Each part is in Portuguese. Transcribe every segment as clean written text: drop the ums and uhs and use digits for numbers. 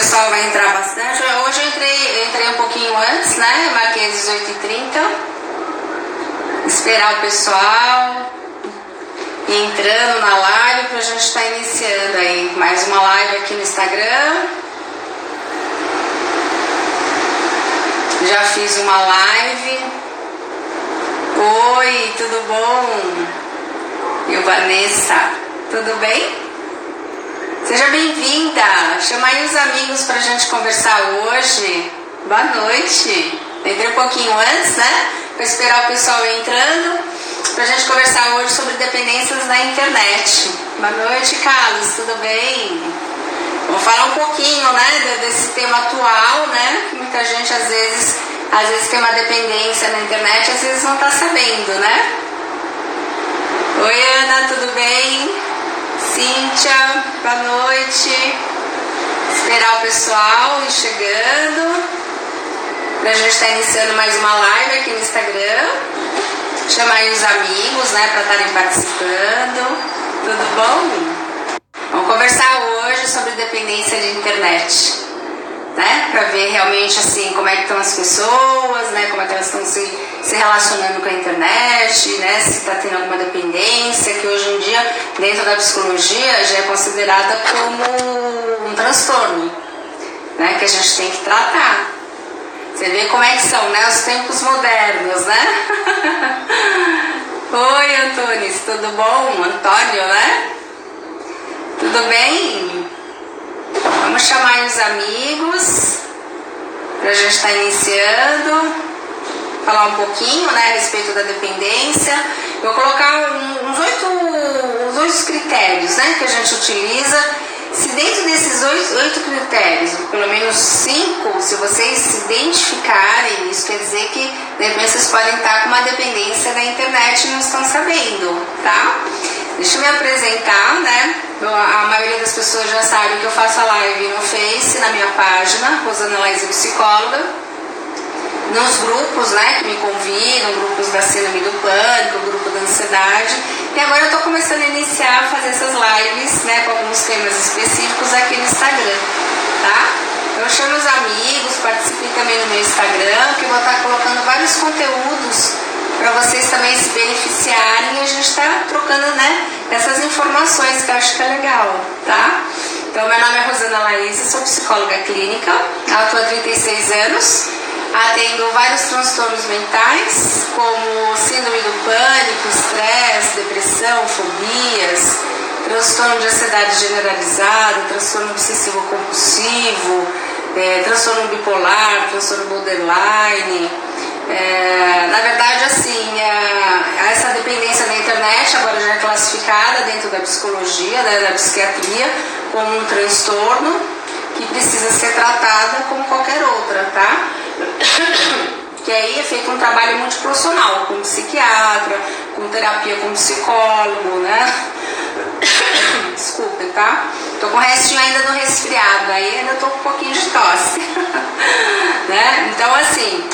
pessoal vai entrar bastante. Hoje eu entrei um pouquinho antes, né? Marquei às 18h30. Esperar o pessoal entrando na live pra gente estar iniciando aí mais uma live aqui no Instagram. Já fiz uma live. Oi, tudo bom? Eu, Vanessa, tudo bem? Seja bem-vinda. Chama aí os amigos pra gente conversar hoje. Boa noite. Entrei um pouquinho antes, né? Pra esperar o pessoal entrando, pra gente conversar hoje sobre dependências na internet. Boa noite, Carlos, tudo bem? Vamos falar um pouquinho, né, desse tema atual, né? Que muita gente às vezes tem uma dependência na internet, às vezes não tá sabendo, né? Oi, Ana, tudo bem? Cíntia, boa noite. Esperar o pessoal ir chegando pra gente estar iniciando mais uma live aqui no Instagram. Chamar aí os amigos, né, para estarem participando. Tudo bom? Vamos conversar hoje sobre dependência de internet, né? Para ver realmente assim como é que estão as pessoas, né? Como é que elas estão se relacionando com a internet, né? Se está tendo alguma dependência, que hoje em dia dentro da psicologia já é considerada como um transtorno, né? Que a gente tem que tratar. Você vê como é que são, né? Os tempos modernos, né? Oi, Antunes, tudo bom? Antônio, né? Tudo bem? Vamos chamar os amigos pra gente estar iniciando, falar um pouquinho, né, a respeito da dependência. Eu vou colocar uns 8 critérios, né, que a gente utiliza. Se dentro desses 8 critérios, pelo menos 5, se vocês se identificarem, isso quer dizer que de repente vocês podem estar com uma dependência da internet e não estão sabendo, tá? Deixa eu me apresentar, né? A maioria das pessoas já sabe que eu faço a live no Face, na minha página, Rosana Laís Psicóloga, nos grupos, né, que me convidam, grupos da Síndrome do Pânico, grupo da Ansiedade. E agora eu estou começando a iniciar a fazer essas lives, né, com alguns temas específicos aqui no Instagram, tá? Então chamo os amigos, participem também no meu Instagram, que eu vou estar colocando vários conteúdos para vocês também se beneficiarem e a gente está trocando, né, essas informações que eu acho que é legal, tá? Então meu nome é Rosana Laís, sou psicóloga clínica, atuo há 36 anos, atendo vários transtornos mentais, como síndrome do pânico, estresse, depressão, fobias, transtorno de ansiedade generalizada, transtorno obsessivo compulsivo, transtorno bipolar, transtorno borderline. Na verdade, assim, essa dependência da internet agora já é classificada dentro da psicologia, da psiquiatria, como um transtorno que precisa ser tratada como qualquer outra, tá? Que aí é feito um trabalho multiprofissional, com psiquiatra, com terapia com psicólogo, né? Desculpem, tá? Tô com o restinho ainda do resfriado, aí ainda tô com um pouquinho de tosse. Né? Então, assim,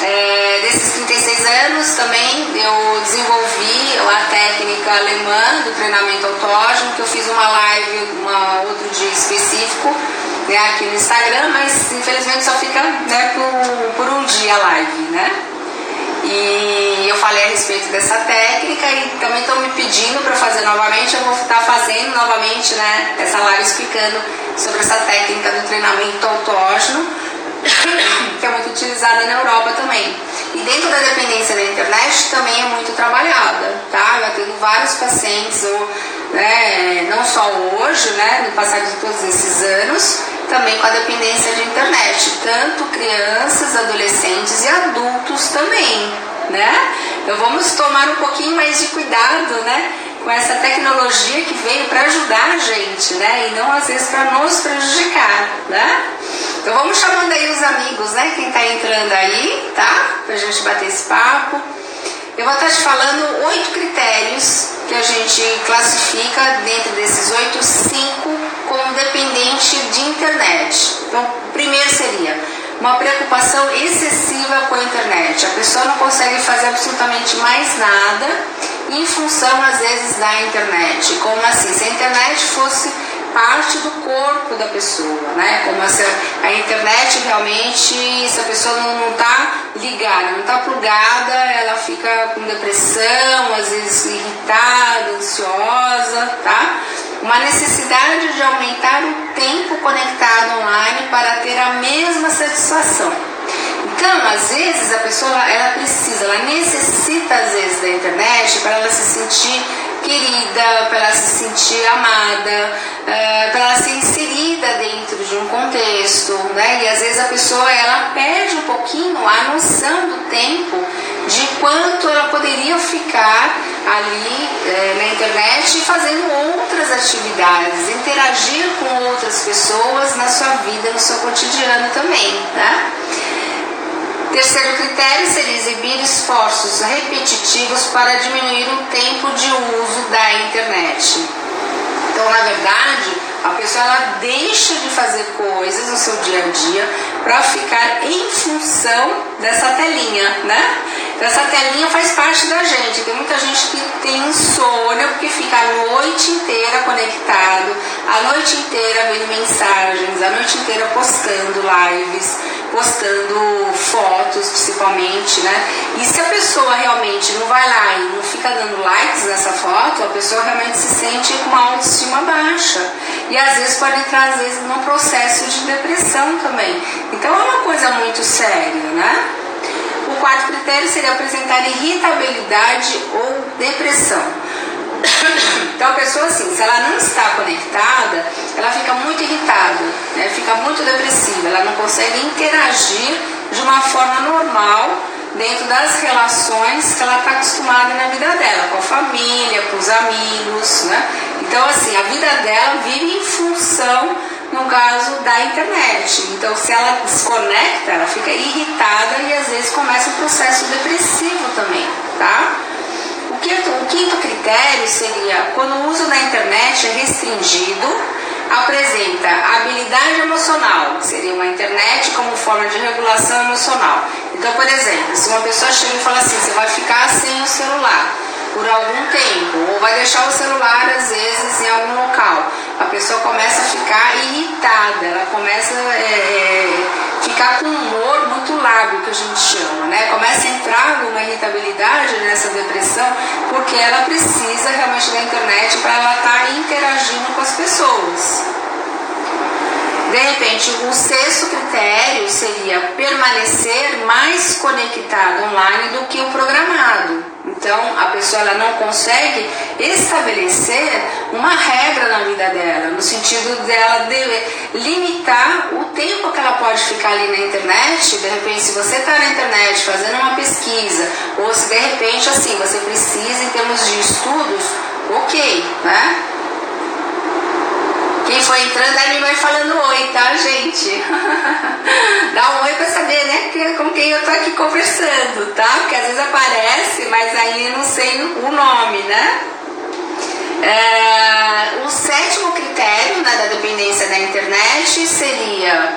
desses 36 anos também eu desenvolvi a técnica alemã do treinamento autógeno, que eu fiz uma live outro dia específico, né, aqui no Instagram, mas infelizmente só fica, né, por um dia a live, né? E eu falei a respeito dessa técnica e também estão me pedindo para fazer novamente. Eu vou estar fazendo novamente, né, essa live explicando sobre essa técnica do treinamento autógeno, que é muito utilizada na Europa também. E dentro da dependência da internet também é muito trabalhada, tá? Eu atendo vários pacientes, né, não só hoje, né, no passar de todos esses anos, também com a dependência de internet, tanto crianças, adolescentes e adultos também, né? Então vamos tomar um pouquinho mais de cuidado, né, com essa tecnologia que veio para ajudar a gente, né, e não às vezes para nos prejudicar, né? Então vamos chamando aí os amigos, né, quem tá entrando aí, tá? Pra gente bater esse papo. Eu vou estar te falando 8 critérios que a gente classifica dentro desses 8, 5 como dependente de internet. Então, o primeiro seria uma preocupação excessiva com a internet. A pessoa não consegue fazer absolutamente mais nada em função, às vezes, da internet. Como assim? Se a internet fosse parte do corpo da pessoa, né? Como a internet realmente, se a pessoa não está ligada, não está plugada, ela fica com depressão, às vezes irritada, ansiosa, tá? Uma necessidade de aumentar o tempo conectado online para ter a mesma satisfação. Então, às vezes, a pessoa ela necessita às vezes da internet para ela se sentir querida, para ela se sentir amada, para ela ser inserida dentro de um contexto, né? E às vezes a pessoa ela perde um pouquinho a noção do tempo, de quanto ela poderia ficar ali na internet fazendo outras atividades, interagir com outras pessoas na sua vida, no seu cotidiano também, né? Terceiro critério seria exibir esforços repetitivos para diminuir o tempo de uso da internet. Então, na verdade, a pessoa ela deixa de fazer coisas no seu dia a dia para ficar em função dessa telinha, né? Então, essa telinha faz parte da gente. Tem muita gente que tem insônia porque fica a noite inteira conectado, a noite inteira vendo mensagens, a noite inteira postando lives, postando fotos principalmente, né? E se a pessoa realmente não vai lá e não fica dando likes nessa foto, a pessoa realmente se sente com uma autoestima baixa. E às vezes pode entrar num processo de depressão também. Então é uma coisa muito séria, né? O quarto critério seria apresentar irritabilidade ou depressão. Então a pessoa assim, se ela não está conectada, ela fica muito irritada, né? Fica muito depressiva, ela não consegue interagir de uma forma normal dentro das relações que ela está acostumada na vida dela, com a família, com os amigos, né? Então assim, a vida dela vive em função, no caso da internet. Então se ela desconecta, ela fica irritada e às vezes começa um processo depressivo também, tá? O quinto critério seria quando o uso da internet é restringido, apresenta habilidade emocional, que seria uma internet como forma de regulação emocional. Então, por exemplo, se uma pessoa chega e fala assim, você vai ficar sem o celular por algum tempo, ou vai deixar o celular às vezes em algum local, a pessoa começa a ficar irritada, ela começa a ficar com um humor muito lábil, que a gente chama, né? Começa a entrar numa irritabilidade nessa depressão, porque ela precisa realmente da internet para ela estar interagindo com as pessoas. De repente, o sexto critério seria permanecer mais conectado online do que o programado. Então, a pessoa ela não consegue estabelecer uma regra na vida dela, no sentido dela limitar o tempo que ela pode ficar ali na internet. De repente, se você está na internet fazendo uma pesquisa, ou se de repente, assim, você precisa em termos de estudos, ok, né? Quem foi entrando aí vai falando oi, tá, gente? Dá um oi pra saber, né, com quem eu tô aqui conversando, tá? Porque às vezes aparece, mas aí eu não sei o nome, né? O sétimo critério, né, da dependência da internet seria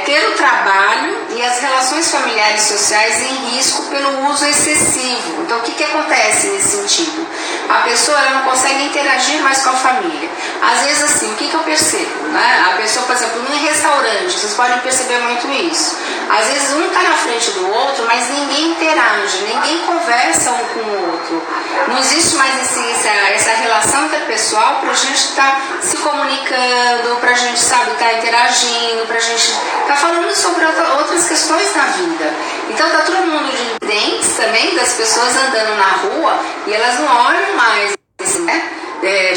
ter o trabalho e as relações familiares e sociais em risco pelo uso excessivo. Então, o que acontece nesse sentido? A pessoa ela não consegue interagir mais com a família. Às vezes, assim, o que eu percebo? Né? A pessoa, por exemplo, num restaurante, vocês podem perceber muito isso. Às vezes, um está na frente do outro, mas ninguém interage, ninguém conversa um com o outro. Não existe mais essa relação interpessoal para a gente estar se comunicando, para a gente, sabe, estar interagindo, para a gente estar falando sobre outras questões na vida. Então, tá todo mundo de dentes também, das pessoas andando na rua, e elas não olham mais, né,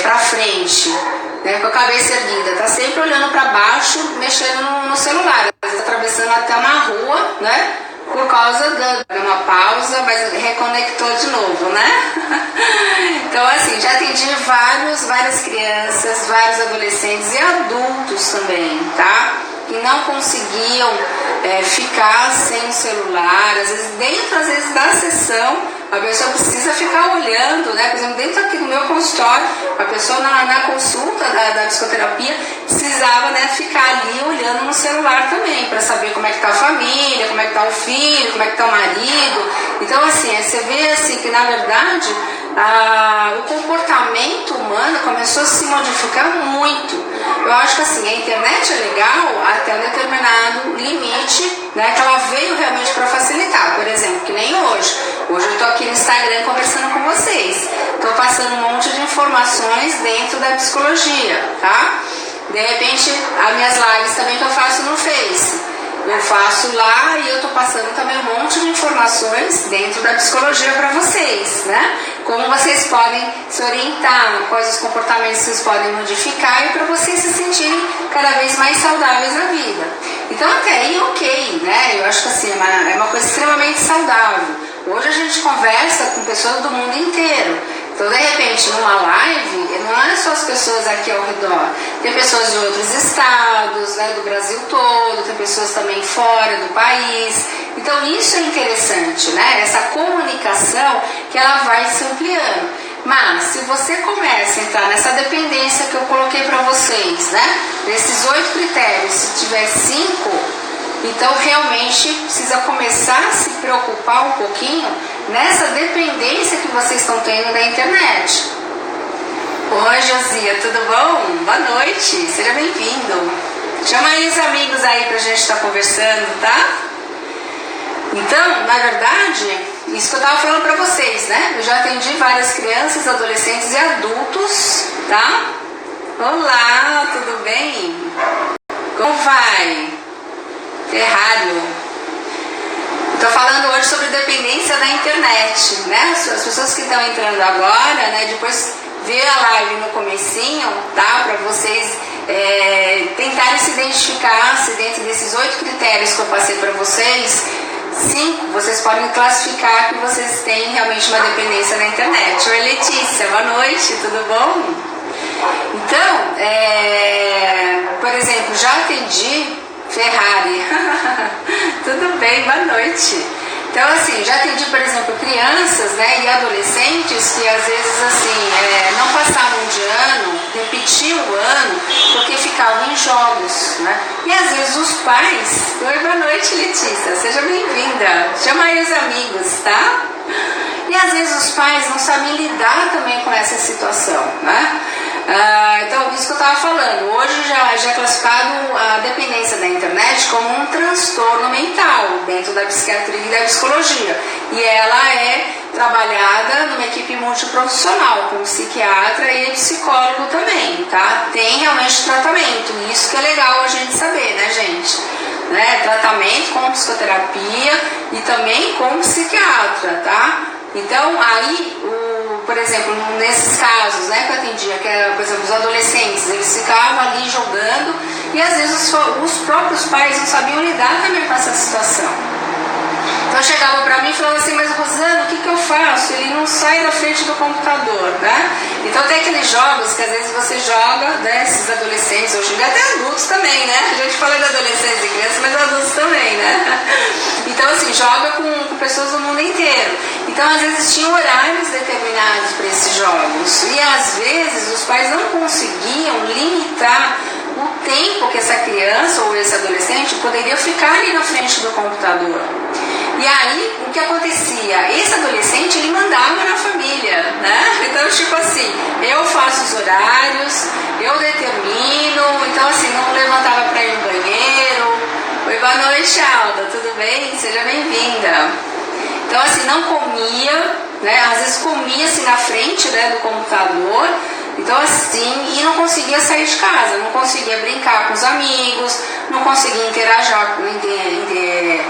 para frente, né, com a cabeça erguida, tá sempre olhando para baixo, mexendo no celular, às vezes atravessando até uma rua, né, por causa de uma pausa, mas reconectou de novo, né? Então, assim, já atendi várias crianças, vários adolescentes e adultos também, tá? Que não conseguiam ficar sem o celular, às vezes da sessão, a pessoa precisa ficar olhando, né? Por exemplo, dentro aqui do meu consultório, a pessoa na consulta da psicoterapia precisava, né, ficar ali olhando no celular também, para saber como é que tá a família, como é que tá o filho, como é que tá o marido. Então, assim, você vê assim, que na verdade o comportamento humano começou a se modificar muito. Eu acho que assim, a internet é legal até um determinado limite, né, que ela veio realmente para facilitar. Por exemplo, que nem hoje. Hoje eu estou aqui no Instagram conversando com vocês. Estou passando um monte de informações dentro da psicologia, tá? De repente, as minhas lives também que eu faço no Face. Eu faço lá e eu estou passando também um monte de informações dentro da psicologia para vocês, né? Como vocês podem se orientar, quais os comportamentos vocês podem modificar e para vocês se sentirem cada vez mais saudáveis na vida. Então até aí ok, né? Eu acho que assim, é uma coisa extremamente saudável. Hoje a gente conversa com pessoas do mundo inteiro. Então, de repente, numa live, não é só as pessoas aqui ao redor. Tem pessoas de outros estados, né, do Brasil todo, tem pessoas também fora do país. Então, isso é interessante, né? Essa comunicação que ela vai se ampliando. Mas, se você começa a entrar nessa dependência que eu coloquei para vocês, né? Desses 8 critérios, se tiver 5... Então, realmente, precisa começar a se preocupar um pouquinho nessa dependência que vocês estão tendo da internet. Oi, Josia, tudo bom? Boa noite, seja bem-vindo. Chama aí os amigos aí pra gente estar conversando, tá? Então, na verdade, isso que eu tava falando pra vocês, né? Eu já atendi várias crianças, adolescentes e adultos, tá? Olá, tudo bem? Como vai? Ferrari. Estou falando hoje sobre dependência da internet, né? As pessoas que estão entrando agora, né? Depois ver a live no comecinho, tá? Para vocês tentarem se identificar se dentro desses 8 critérios que eu passei para vocês, 5 vocês podem classificar que vocês têm realmente uma dependência da internet. Oi, Letícia, boa noite, tudo bom? Então, por exemplo, já atendi Ferrari. Tudo bem, boa noite. Então, assim, já atendi, por exemplo, crianças, né, e adolescentes que às vezes, assim, não passavam de ano, repetiam o ano, porque ficavam em jogos, né? E às vezes os pais... Oi, boa noite, Letícia, seja bem-vinda. Chama aí os amigos, tá? E às vezes os pais não sabem lidar também com essa situação, né? Então, isso que eu estava falando, hoje já é classificado a dependência da internet como um transtorno mental dentro da psiquiatria e da psicologia. E ela é trabalhada numa equipe multiprofissional, com psiquiatra e psicólogo também, tá? Tem realmente tratamento, isso que é legal a gente saber, né, gente? Né? Tratamento com psicoterapia e também com psiquiatra, tá? Então, aí, por exemplo, nesses casos, né, que eu atendia, que era, por exemplo, os adolescentes, eles ficavam ali jogando e às vezes os próprios pais não sabiam lidar também com essa situação. Então chegava para mim e falava assim, mas Rosana, o que eu faço? Ele não sai da frente do computador, né? Então tem aqueles jogos que às vezes você joga, né, esses adolescentes, hoje em dia até adultos também, né? A gente fala de adolescentes e crianças, mas adultos também, né? Então assim, joga com pessoas do mundo inteiro. Então às vezes tinham horários determinados para esses jogos e às vezes os pais não conseguiam limitar o tempo que essa criança ou esse adolescente poderia ficar ali na frente do computador. E aí, o que acontecia? Esse adolescente, ele mandava na família, né? Então, tipo assim, eu faço os horários, eu determino, então assim, não levantava para ir no banheiro. Oi, boa noite, Alda, tudo bem? Seja bem-vinda. Então, assim, não comia, né? Às vezes comia assim na frente, né, do computador. Então assim, e não conseguia sair de casa, não conseguia brincar com os amigos, não conseguia interagir, ter,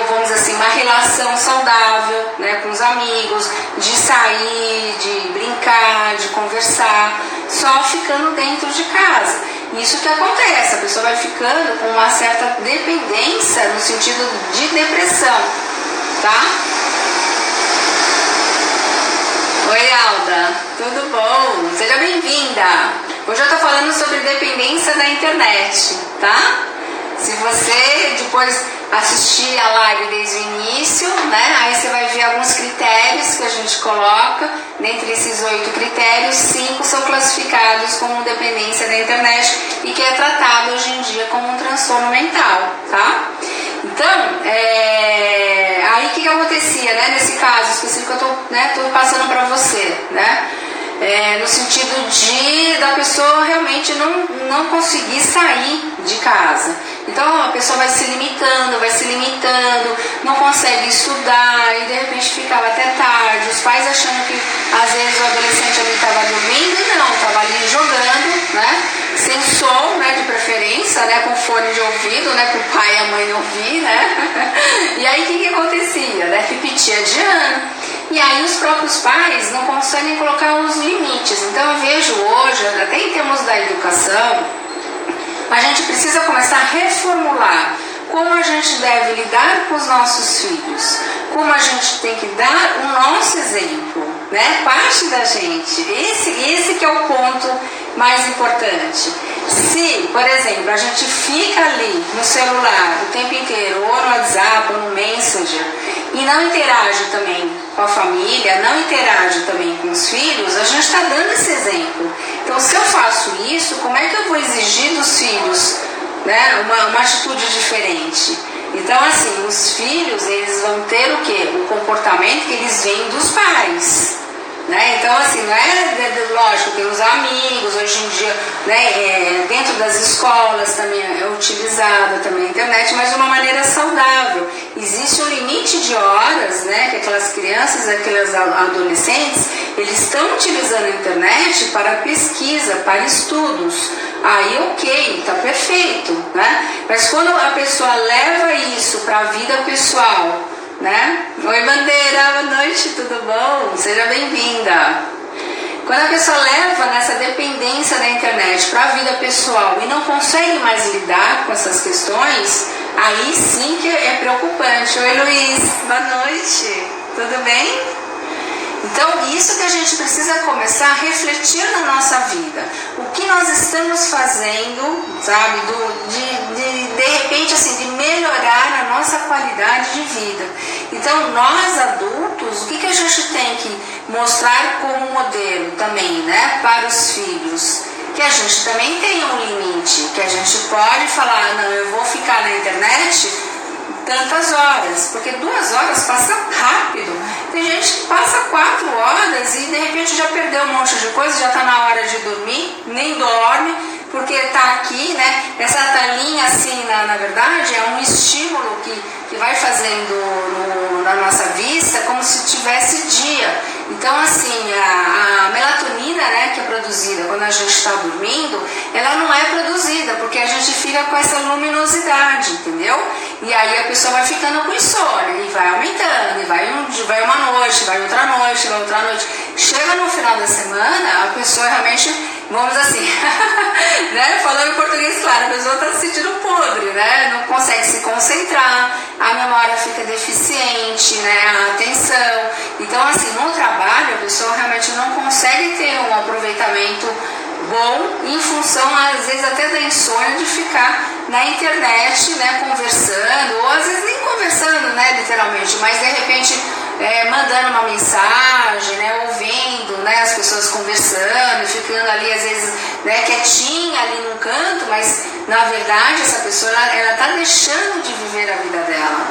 vamos dizer assim, uma relação saudável, né, com os amigos, de sair, de brincar, de conversar, só ficando dentro de casa. Isso que acontece, a pessoa vai ficando com uma certa dependência no sentido de depressão, tá? Oi, Alda, tudo bom? Seja bem-vinda. Hoje eu tô falando sobre dependência da internet, tá? Se você depois assistir a live desde o início, né? Aí você vai ver alguns critérios que a gente coloca. Dentre esses 8 critérios, 5 são classificados como dependência da internet e que é tratado hoje em dia como um transtorno mental, tá? Então, aí o que acontecia, né? Nesse caso específico que eu tô passando para você, né? no sentido da pessoa realmente não conseguir sair de casa. Então a pessoa vai se limitando, não consegue estudar e de repente ficava até tarde, os pais achando que às vezes o adolescente ali estava dormindo e não, estava ali jogando, né? Sem som, né, de preferência, né, com fone de ouvido, né, para o pai e a mãe não ouvir, né? E aí o que acontecia? Né? Repetia de ano. E aí os próprios pais não conseguem colocar os limites. Então eu vejo hoje, até em termos da educação, a gente precisa começar a reformular como a gente deve lidar com os nossos filhos, como a gente tem que dar o nosso exemplo, né? Parte da gente. Esse que é o ponto mais importante. Se, por exemplo, a gente fica ali no celular o tempo inteiro, ou no WhatsApp, ou no Messenger, e não interage também com a família, não interage também com os filhos, a gente está dando esse exemplo. Então, se eu faço isso, como é que eu vou exigir dos filhos, né, uma atitude diferente? Então, assim, os filhos, eles vão ter o quê? O comportamento que eles veem dos pais. Né? Então, assim, não é lógico, tem os amigos, hoje em dia, né, dentro das escolas também é utilizada também a internet, mas de uma maneira saudável. Existe um limite de horas, né, que aquelas crianças, aqueles adolescentes, eles estão utilizando a internet para pesquisa, para estudos. Aí ok, está perfeito, né? Mas quando a pessoa leva isso para a vida pessoal, né? Oi, Bandeira, boa noite, tudo bom? Seja bem-vinda. Quando a pessoa leva nessa dependência da internet para a vida pessoal e não consegue mais lidar com essas questões, aí sim que é preocupante. Oi, Luiz, boa noite, tudo bem? Então, isso que a gente precisa começar a refletir na nossa vida. O que nós estamos fazendo, sabe, de repente, assim, de melhorar a nossa qualidade de vida. Então, nós adultos, o que a gente tem que mostrar como modelo também, né, para os filhos? Que a gente também tem um limite, que a gente pode falar, não, eu vou ficar na internet tantas horas, porque 2 horas passa rápido. Tem gente que passa 4 horas e de repente já perdeu um monte de coisa, já está na hora de dormir, nem dorme, porque está aqui, né? Essa telinha assim, na verdade, é um estímulo que vai fazendo na nossa vista como se tivesse dia. Então, assim, a melatonina, né, que é produzida quando a gente está dormindo, ela não é produzida, porque a gente fica com essa luminosidade, entendeu? E aí a pessoa vai ficando com insônia, e vai aumentando, e vai uma noite, vai outra noite, vai outra noite. Chega no final da semana, a pessoa realmente, vamos assim, né, falando em português, claro, a pessoa está se sentindo podre, né, não consegue se concentrar, a memória fica deficiente, né, a atenção. Então, assim, no trabalho, a pessoa realmente não consegue ter um aproveitamento bom em função, às vezes, até da insônia de ficar na internet, né, conversando, ou às vezes nem conversando, né, literalmente, mas de repente mandando uma mensagem, né, ouvindo, né, as pessoas conversando, ficando ali às vezes, né, quietinha ali num canto, mas na verdade essa pessoa ela tá deixando de viver a vida dela,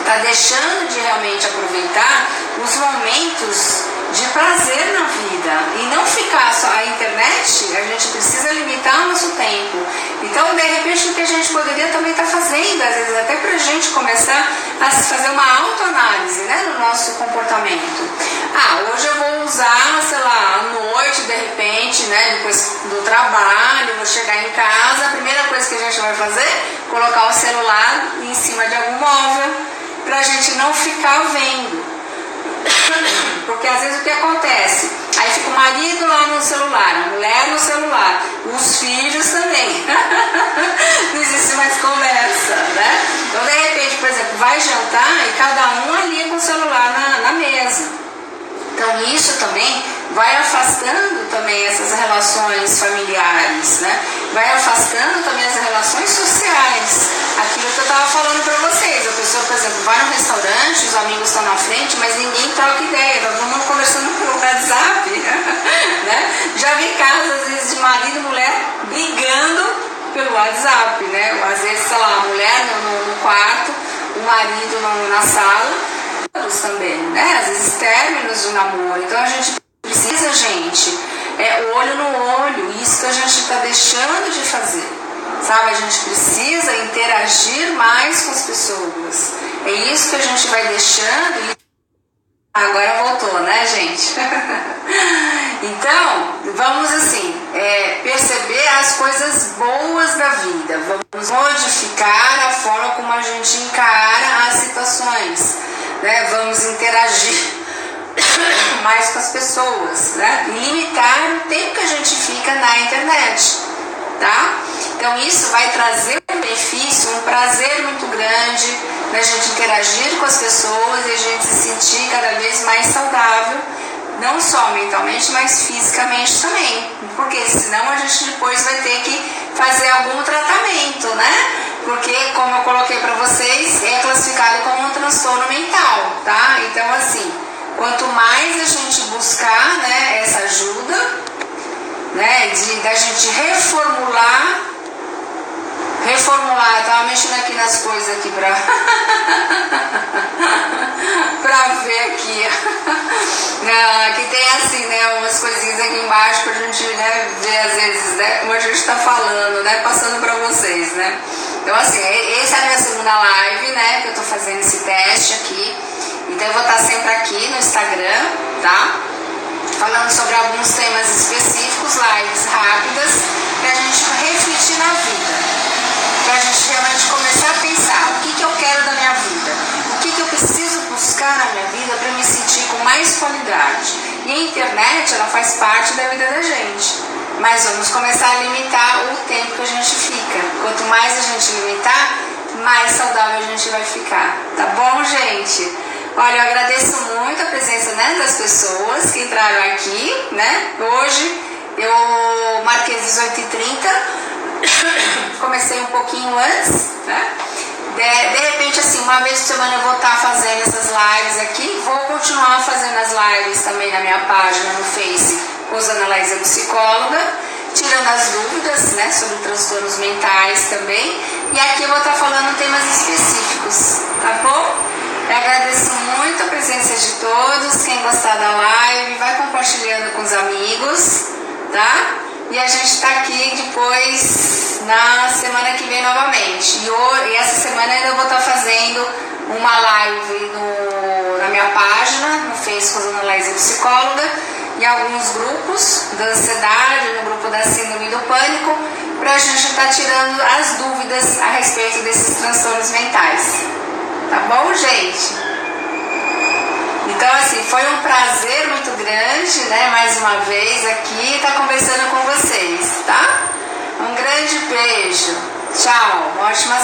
tá deixando de realmente aproveitar os momentos de prazer na vida e não ficar só a internet. A gente precisa limitar o nosso tempo. Então, de repente, o que a gente poderia também estar fazendo, às vezes até para a gente começar a fazer uma autoanálise, né, no nosso comportamento. Hoje eu vou usar, sei lá, à noite, de repente, né, depois do trabalho, vou chegar em casa, a primeira coisa que a gente vai fazer, colocar o celular em cima de algum móvel, para a gente não ficar vendo. Porque às vezes o que acontece? Aí fica o marido lá no celular, a mulher no celular, os filhos também. Não existe mais conversa, né? Então, de repente, por exemplo, vai jantar e cada um ali com o celular na mesa. Então, isso também vai afastando também essas relações familiares, né? Vai afastando também as relações sociais. Aquilo que eu estava falando para vocês. A pessoa, por exemplo, vai no restaurante, os amigos estão na frente, mas ninguém troca ideia. Tá todo mundo conversando pelo WhatsApp, né? Já vi casos, às vezes, de marido e mulher brigando pelo WhatsApp, né? Às vezes, sei lá, a mulher no quarto, o marido na sala, também, né? Às vezes términos de namoro. Então a gente precisa, gente, olho no olho, isso que a gente está deixando de fazer, sabe? A gente precisa interagir mais com as pessoas, é isso que a gente vai deixando. Agora voltou, né, gente? Então, vamos assim, perceber as coisas boas da vida, vamos modificar a forma como a gente encara as situações, né? Vamos interagir mais com as pessoas, né? E limitar o tempo que a gente fica na internet, tá? Então isso vai trazer um benefício, um prazer muito grande, né? A gente interagir com as pessoas e a gente se sentir cada vez mais saudável, não só mentalmente, mas fisicamente também, porque senão a gente depois vai ter que fazer algum tratamento, né? Porque, como eu coloquei para vocês, é classificado como um transtorno mental, tá? Então, assim, quanto mais a gente buscar, né, essa ajuda, né, da gente reformular, eu tava mexendo aqui nas coisas aqui pra ver aqui, que tem assim, né, umas coisinhas aqui embaixo pra gente, né, ver às vezes, né, como a gente tá falando, né, passando pra vocês, né. Então assim, essa é a minha segunda live, né, que eu tô fazendo esse teste aqui. Então eu vou estar sempre aqui no Instagram, tá? Falando sobre alguns temas específicos, lives rápidas, pra gente refletir na vida. Pra gente realmente começar a pensar o que eu quero da minha vida, o que eu preciso buscar na minha vida para me sentir com mais qualidade. E a internet, ela faz parte da vida da gente. Mas vamos começar a limitar o tempo que a gente fica. Quanto mais a gente limitar, mais saudável a gente vai ficar. Tá bom, gente? Olha, eu agradeço muito a presença, né, das pessoas que entraram aqui, né? Hoje eu marquei às 18h30. Comecei um pouquinho antes, né? De repente, assim, uma vez por semana eu vou estar fazendo essas lives aqui. Vou continuar fazendo as lives também na minha página no Face, Rosana Laísa Psicóloga, tirando as dúvidas, né, sobre transtornos mentais também. E aqui eu vou estar falando temas específicos, tá bom? Eu agradeço muito a presença de todos. Quem gostar da live, vai compartilhando com os amigos, tá? E a gente está aqui depois na semana que vem novamente. E essa semana ainda vou estar fazendo uma live na minha página, no Face Rosana Laísa Psicóloga, em alguns grupos da ansiedade, no grupo da síndrome do pânico, para a gente estar tirando as dúvidas a respeito desses transtornos mentais. Tá bom, gente? Então, assim, foi um prazer muito grande, né, mais uma vez aqui, estar conversando com vocês, tá? Um grande beijo. Tchau. Uma ótima